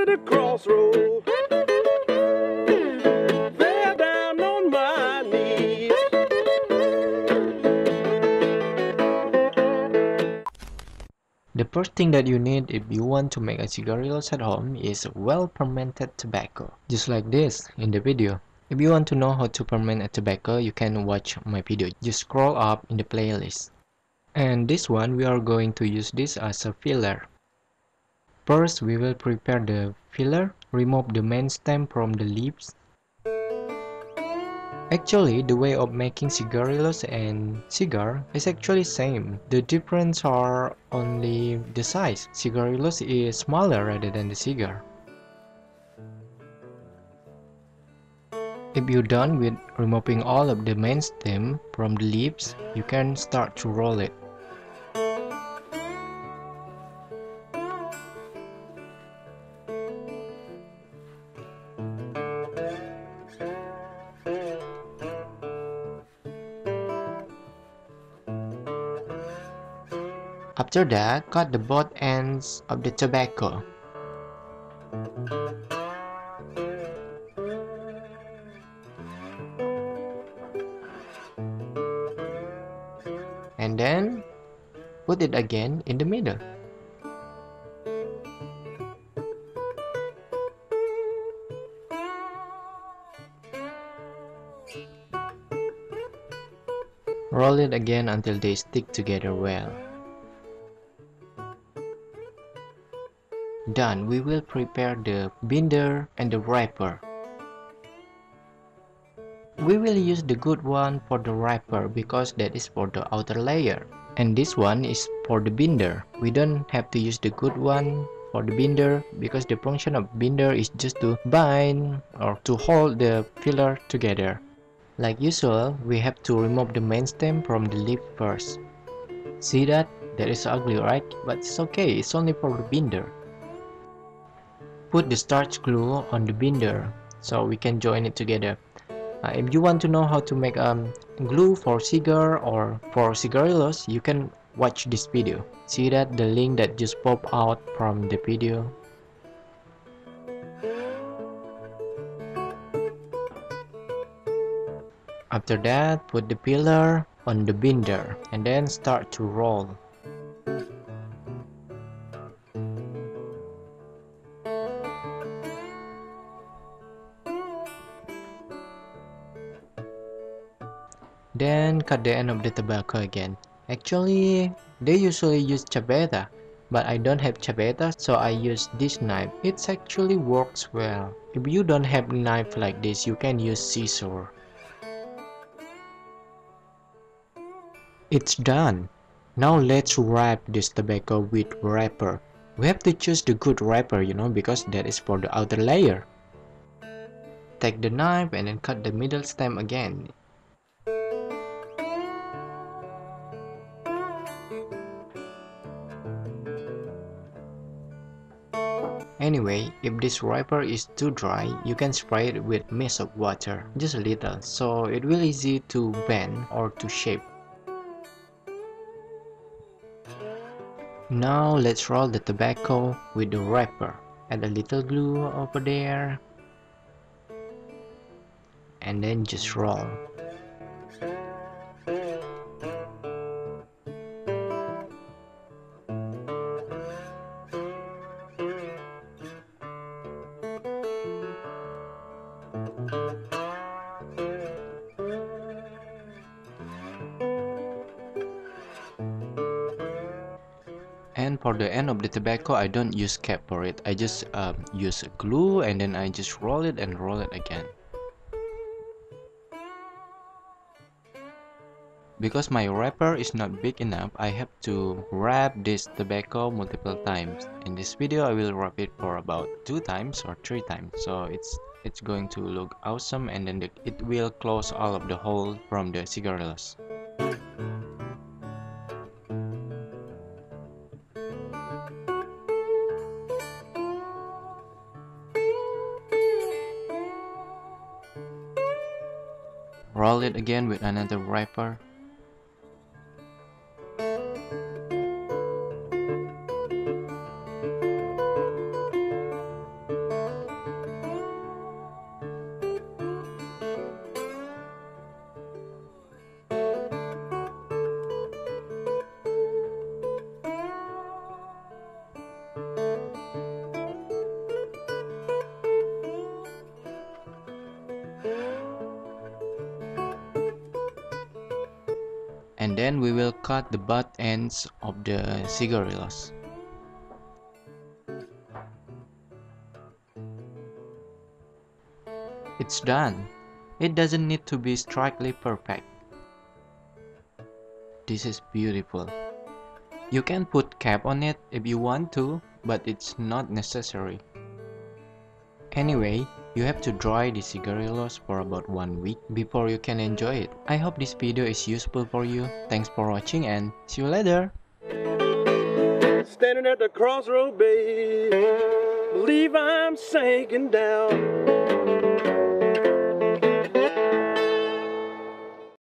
at a crossroad, fell down on my knees. The first thing that you need if you want to make a cigarillos at home is well-fermented tobacco, just like this in the video. If you want to know how to ferment a tobacco, you can watch my video. Just scroll up in the playlist. And this one, we are going to use this as a filler. First, we will prepare the filler. Remove the main stem from the leaves. Actually, the way of making cigarillos and cigar is actually same. The difference are only the size. Cigarillos is smaller rather than the cigar. If you're done with removing all of the main stem from the leaves, you can start to roll it. After that, cut the both ends of the tobacco. And then, put it again in the middle. Roll it again until they stick together well. Done, we will prepare the binder and the wrapper. We will use the good one for the wrapper because that is for the outer layer. And this one is for the binder. We don't have to use the good one for the binder because the function of binder is just to bind or to hold the filler together. Like usual, we have to remove the main stem from the leaf first. See that? That is ugly, right? But it's okay, it's only for the binder. Put the starch glue on the binder so we can join it together. If you want to know how to make glue for cigar or for cigarillos, you can watch this video. See that? The link that just popped out from the video. After that, put the filler on the binder and then start to roll. Then cut the end of the tobacco again. Actually, they usually use chaveta, but I don't have chaveta, so I use this knife. It actually works well. If you don't have a knife like this, you can use scissors. It's done. Now let's wrap this tobacco with wrapper. We have to choose the good wrapper, because that is for the outer layer. Take the knife and then cut the middle stem again. Anyway, if this wrapper is too dry, you can spray it with mist of water, just a little, so it will easy to bend or to shape. Now let's roll the tobacco with the wrapper. Add a little glue over there. And then just roll. And for the end of the tobacco, I don't use cap for it. I just use glue and then I just roll it and roll it again. Because my wrapper is not big enough, I have to wrap this tobacco multiple times. In this video, I will wrap it for about 2 times or 3 times. So it's going to look awesome, and then it will close all of the hole from the cigarillos. Roll it again with another wrapper. And then we will cut the butt ends of the cigarillos. It's done. It doesn't need to be strictly perfect. This is beautiful. You can put cap on it if you want to, but it's not necessary. Anyway, you have to dry the cigarillos for about 1 week before you can enjoy it. I hope this video is useful for you. Thanks for watching and see you later. Standing at the crossroad, babe, believe I'm sinking down.